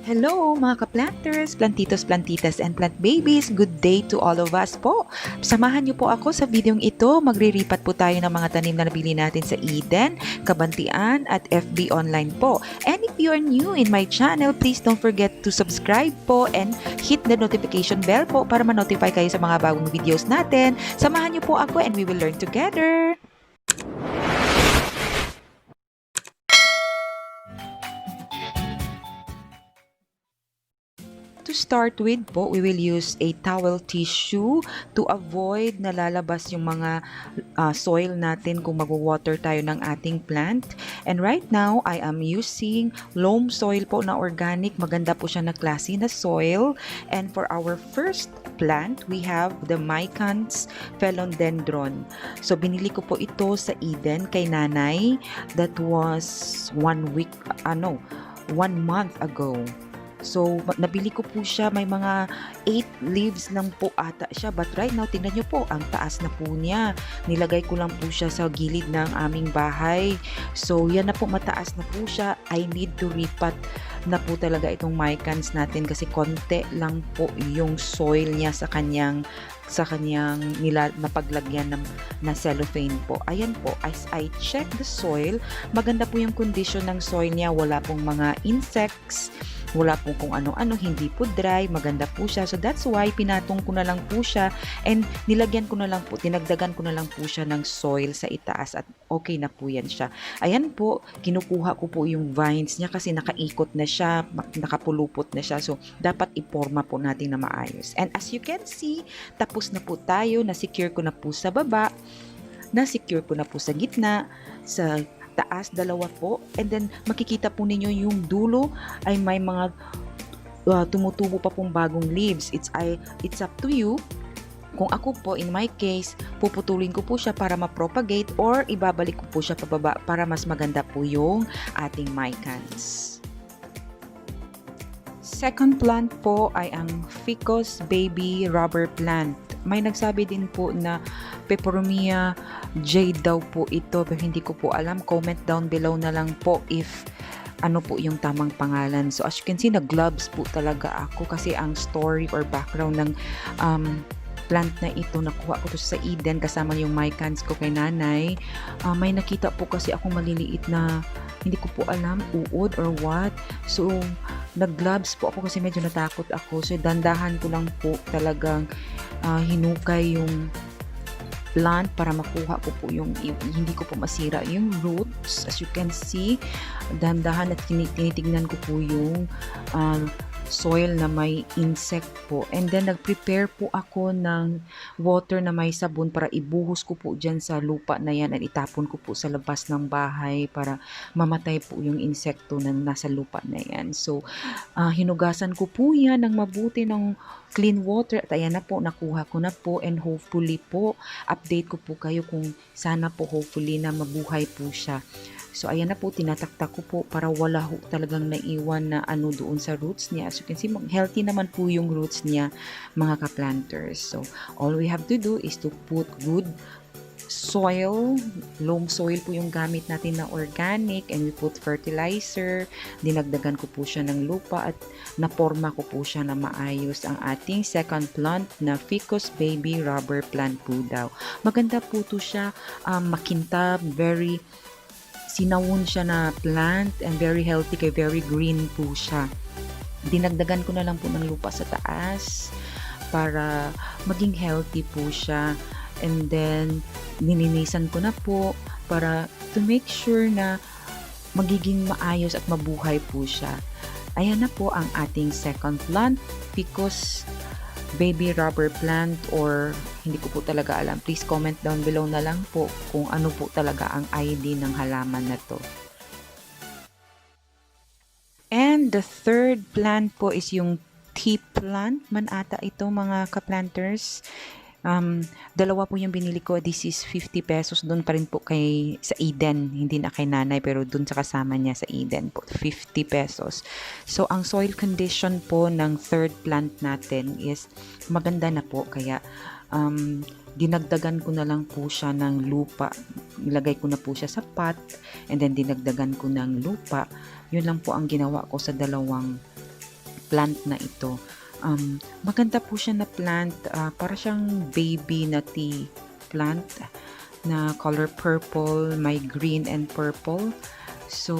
Hello mga kaplanters, plantitos, plantitas, and plant babies. Good day to all of us po. Samahan niyo po ako sa videong ito. Magriripat po tayo ng mga tanim na nabili natin sa Eden, Kabantian, at FB Online po. And if you are new in my channel, please don't forget to subscribe po and hit the notification bell po para ma-notify kayo sa mga bagong videos natin. Samahan niyo po ako and we will learn together. To start with po, we will use a towel tissue to avoid na lalabas yung mga soil natin kung mag-water tayo ng ating plant. And right now, I am using loam soil po na organic. Maganda po siya na klase na soil. And for our first plant, we have the Micans Caladium. So, binili ko po ito sa Eden kay nanay. That was 1 month ago. So, nabili ko po siya, may mga 8 leaves lang po ata siya. But right now, tingnan nyo po, ang taas na po niya. Nilagay ko lang po siya sa gilid ng aming bahay. So, yan na po, mataas na po siya. I need to repot na po talaga itong Micans natin kasi konti lang po yung soil niya sa kanyang napaglagyan na cellophane po. Ayan po, as I check the soil, maganda po yung condition ng soil niya. Wala pong mga insects, wala po kung ano-ano, hindi po dry, maganda po siya. So that's why pinatong ko na lang po siya and dinagdagan ko na lang po siya ng soil sa itaas at okay na po yan siya. Ayan po, kinukuha ko po yung vines niya kasi nakaikot na siya, nakapulupot na siya. So dapat iporma po natin na maayos. And as you can see, tapos na po tayo, na-secure ko na po sa baba, na-secure ko na po sa gitna, sa taas, dalawa po. And then, makikita po ninyo yung dulo ay may mga tumutubo pa pong bagong leaves. It's up to you. Kung ako po, in my case, puputulin ko po siya para ma-propagate or ibabalik ko po siya pababa para mas maganda po yung ating Micans. Second plant po ay ang Ficus baby rubber plant. May nagsabi din po na Peperomia jade daw po ito pero hindi ko po alam. Comment down below na lang po if ano po yung tamang pangalan. So as you can see, nag-gloves po talaga ako kasi ang story or background ng plant na ito, nakuha ko to sa Eden kasama yung Micans ko kay nanay. May nakita po kasi ako maliliit na hindi ko po alam, uod or what. So nag-gloves po ako kasi medyo natakot ako. So dandahan ko lang po talagang hinukay yung plant para makuha ko po yung hindi ko po masira yung roots. As you can see, dandahan at tinitignan ko po yung soil na may insect po. And then, nag-prepare po ako ng water na may sabon para ibuhos ko po dyan sa lupa na yan at itapon ko po sa labas ng bahay para mamatay po yung insekto na nasa lupa na yan. So, hinugasan ko po yan ng mabuti ng clean water at ayan na po, nakuha ko na po and hopefully po, update ko po kayo kung sana po hopefully na mabuhay po siya. So, ayan na po, tinataktak ko po para wala ho talagang naiwan na ano doon sa roots niya. As you can see, healthy naman po yung roots niya, mga kaplanters. So, all we have to do is to put good soil, loam soil po yung gamit natin na organic, and we put fertilizer. Dinagdagan ko po siya ng lupa at naporma ko po siya na maayos ang ating second plant na Ficus baby rubber plant po daw. Maganda po to siya, makintab, very sinawon siya na plant and very healthy kay very green po siya. Dinagdagan ko na lang po ng lupa sa taas para maging healthy po siya. And then, nilinisan ko na po para to make sure na magiging maayos at mabuhay po siya. Ayan na po ang ating second plant, Ficus baby rubber plant, or hindi ko po talaga alam. Please comment down below na lang po kung ano po talaga ang ID ng halaman na to. And the third plant po is yung TiPlant man ata ito, mga kaplanters. Dalawa po yung binili ko. This is 50 pesos. Doon pa rin po sa Eden. Hindi na kay nanay pero doon sa kasama niya sa Eden po. 50 pesos. So, ang soil condition po ng third plant natin is maganda na po. Kaya, dinagdagan ko na lang po siya ng lupa. Nilagay ko na po siya sa pot. And then, dinagdagan ko ng lupa. Yun lang po ang ginawa ko sa dalawang plant na ito. Maganda po siya na plant, para siyang baby na tea plant na color purple, may green and purple. So,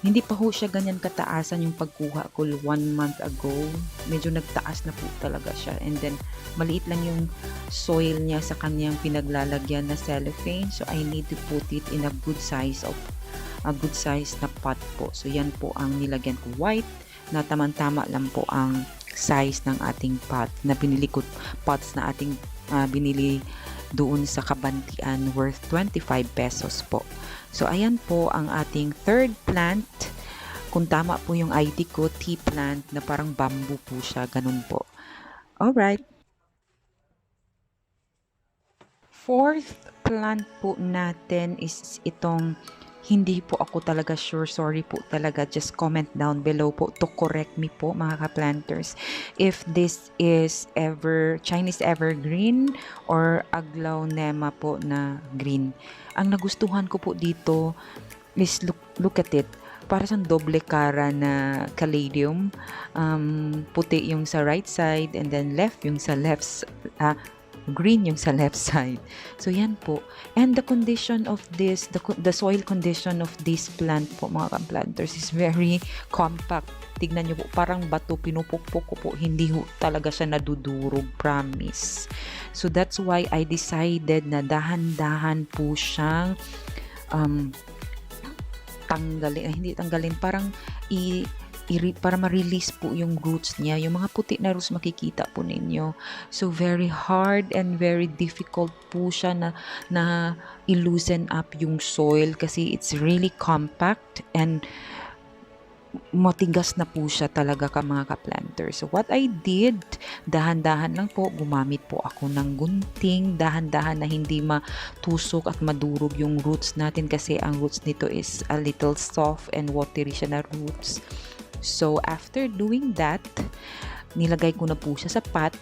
hindi pa ho siya ganyan kataasan yung pagkuha ko 1 month ago. Medyo nagtaas na po talaga siya. And then, maliit lang yung soil niya sa kanyang pinaglalagyan na cellophane. So, I need to put it in a good size na pot po. So, yan po ang nilagyan ko. White na tamang-tama lang po ang size ng ating pot na binili ko. Pots na ating binili doon sa Kabantian worth 25 pesos po. So, ayan po ang ating third plant. Kung tama po yung ID ko, tea plant na parang bamboo po siya. Ganun po. Alright. Fourth plant po natin is itong hindi po ako talaga sure. Sorry po talaga. Just comment down below po to correct me po mga ka-planters. If this is Chinese evergreen or aglaonema po na green. Ang nagustuhan ko po dito is look at it. Para siyang doble cara na caladium. Puti yung sa right side and then left yung sa green yung sa left side. So, yan po. And the condition of this, the soil condition of this plant po, mga planters, is very compact. Tignan nyo po, parang bato, pinupukpok ko po. Hindi ho talaga siya nadudurog, promise. So, that's why I decided na dahan-dahan po siyang parang para ma-release po yung roots niya. Yung mga puti na roots makikita po ninyo. So, very hard and very difficult po siya na i-loosen up yung soil kasi it's really compact and matigas na po siya talaga mga ka-planter. So, what I did, dahan-dahan lang po, gumamit po ako ng gunting, dahan-dahan na hindi matusok at madurog yung roots natin kasi ang roots nito is a little soft and watery siya na roots. So, after doing that, nilagay ko na po siya sa pot.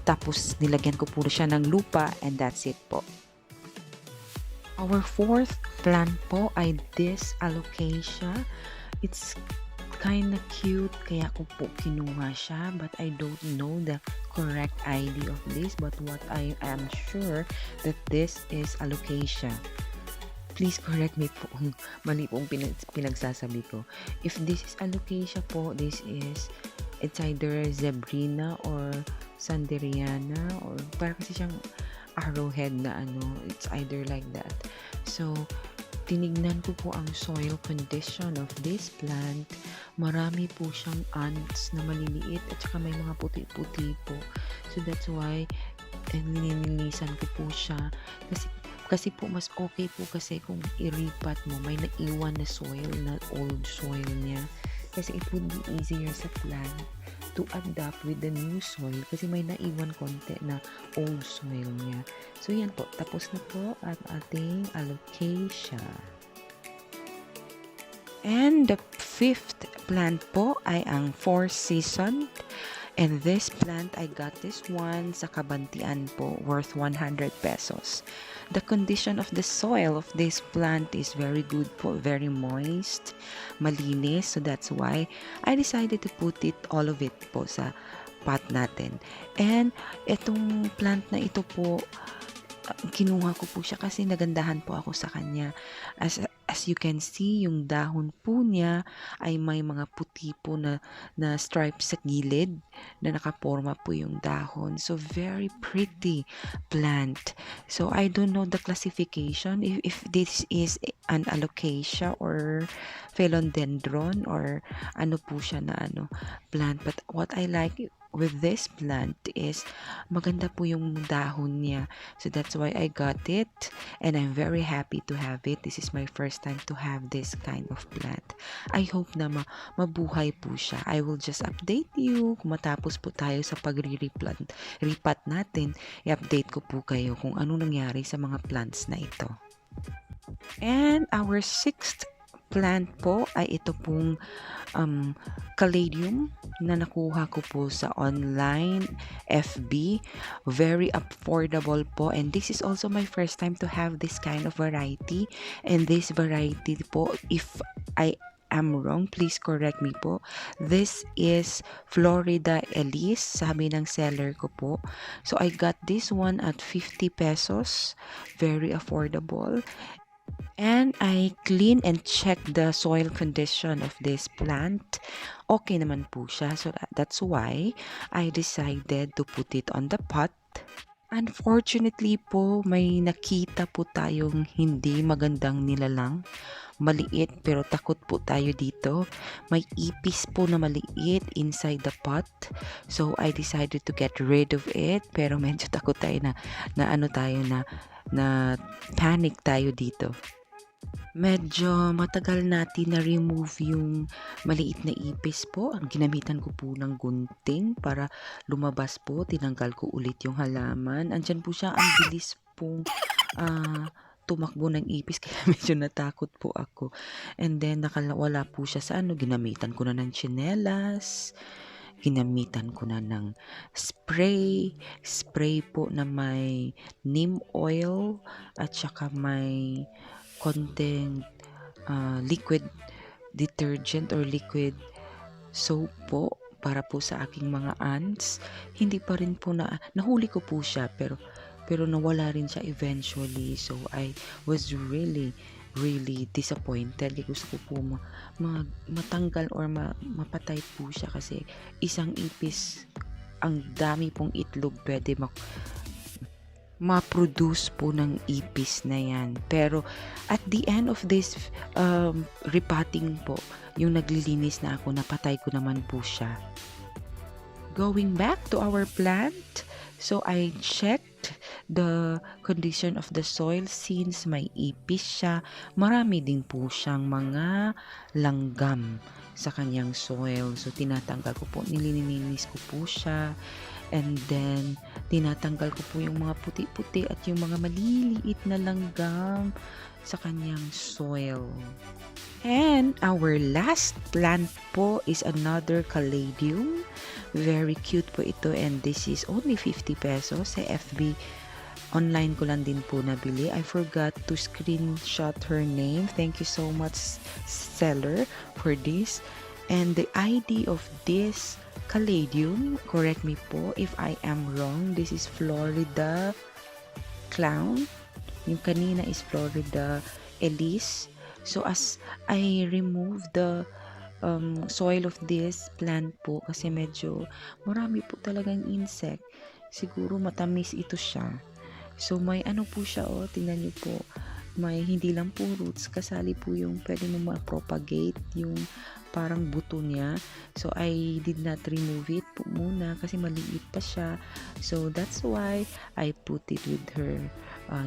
Tapos, nilagyan ko po siya ng lupa and that's it po. Our fourth plant po ay this Alocasia. It's kind of cute, kaya ko po kinuha siya. But I don't know the correct ID of this. But what I am sure that this is Alocasia. Please correct me po kung mali pong pinagsasabi ko. If this is Alocasia po, it's either Zebrina or Sanderiana or parang kasi siyang arrowhead na it's either like that. So, tinignan ko po ang soil condition of this plant. Marami po siyang ants na maliliit at saka may mga puti-puti po. So, that's why nilinisan ko po siya. Kasi po mas okay po kasi kung iripat mo, may naiwan na soil, na old soil niya. Kasi it would be easier sa plant to adapt with the new soil kasi may naiwan konti na old soil niya. So yan po, tapos na po ang ating Alocasia. And the fifth plant po ay ang four season. And this plant, I got this one sa Kabantian po, worth 100 pesos. The condition of the soil of this plant is very good po, very moist, malinis. So that's why I decided to put all of it po sa pot natin. And itong plant na ito po, kinuha ko po siya kasi nagandahan po ako sa kanya. As you can see, yung dahon po niya ay may mga puti po na stripes sa gilid na nakaporma po yung dahon. So, very pretty plant. So, I don't know the classification if this is an Alocasia or philodendron or ano po siya na plant. But what I like with this plant is maganda po yung dahon niya. So that's why I got it and I'm very happy to have it. This is my first time to have this kind of plant. I hope na mabuhay po siya. I will just update you kung matapos po tayo sa pagre-repot natin. I-update ko po kayo kung ano nangyari sa mga plants na ito. And our sixth plant po ay ito pong caladium na nakuha ko po sa online FB. Very affordable po, and this is also my first time to have this kind of variety. And this variety po, if I am wrong, please correct me po. This is Florida Elise, sabi ng seller ko po. So I got this one at 50 pesos. Very affordable. And I clean and check the soil condition of this plant. Okay naman po siya. So that's why I decided to put it on the pot. Unfortunately po, may nakita po tayong hindi magandang nilalang. Maliit pero takot po tayo dito. May ipis po na maliit inside the pot. So I decided to get rid of it. Pero medyo takot tayo na panic tayo dito. Medyo matagal natin na-remove yung maliit na ipis po. Ang ginamitan ko po ng gunting para lumabas po. Tinanggal ko ulit yung halaman. Andyan po siya. Ang bilis pong tumakbo ng ipis. Kaya medyo natakot po ako. And then nakawala po siya sa ginamitan ko na ng tsinelas. Ginamitan ko na ng spray po na may neem oil at saka may konting liquid detergent or liquid soap po para po sa aking mga ants. Hindi pa rin po nahuli ko po siya pero nawala rin siya eventually. So I was really disappointed. Gusto ko po matanggal or mapatay po siya kasi isang ipis, ang dami pong itlog pwede ma-produce po ng ipis na yan. Pero at the end of this repotting po, yung naglilinis na ako, napatay ko naman po siya. Going back to our plant, so I checked the condition of the soil. Since may ipis siya, marami din po siyang mga langgam sa kanyang soil. So tinatanggal ko po, nililinis ko po siya. And then, tinatanggal ko po yung mga puti-puti at yung mga maliliit na langgam sa kanyang soil. And our last plant po is another caladium. Very cute po ito and this is only 50 pesos sa FB. Online ko lang din po nabili. I forgot to screenshot her name. Thank you so much, seller, for this. And the ID of this caladium, correct me po if I am wrong, this is Florida Clown. Yung kanina is Florida Elise. So as I remove the soil of this plant po, kasi medyo marami po talagang insect, siguro matamis ito siya. So may po siya, tingnan niyo po, may hindi lang po roots, kasali po yung pwede mo ma-propagate yung parang buto niya. So I did not remove it po muna kasi maliit pa siya. So that's why I put it with her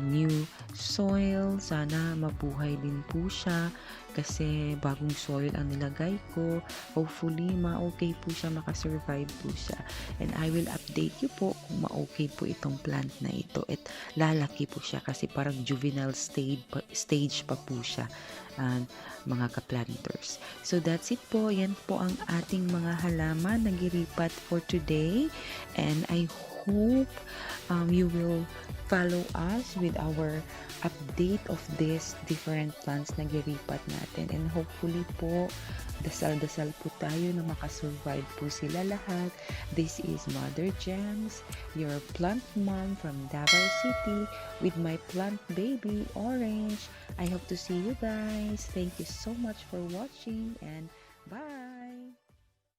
new soil. Sana mabuhay din po siya kasi bagong soil ang nilagay ko. Hopefully ma-okay po siya, makasurvive po siya. And I will update you po kung ma-okay po itong plant na ito at lalaki po siya kasi parang juvenile stage pa po siya. Mga kaplanters. So that's it po. Yan po ang ating mga halaman na giripat for today. And I hope you will follow us with our update of these different plants na giripat natin. And hopefully po, dasal-dasal po tayo na makasurvive po sila lahat. This is Mothergemz, your plant mom from Davao City with my plant baby, Orange. I hope to see you guys. Thank you so much for watching and bye!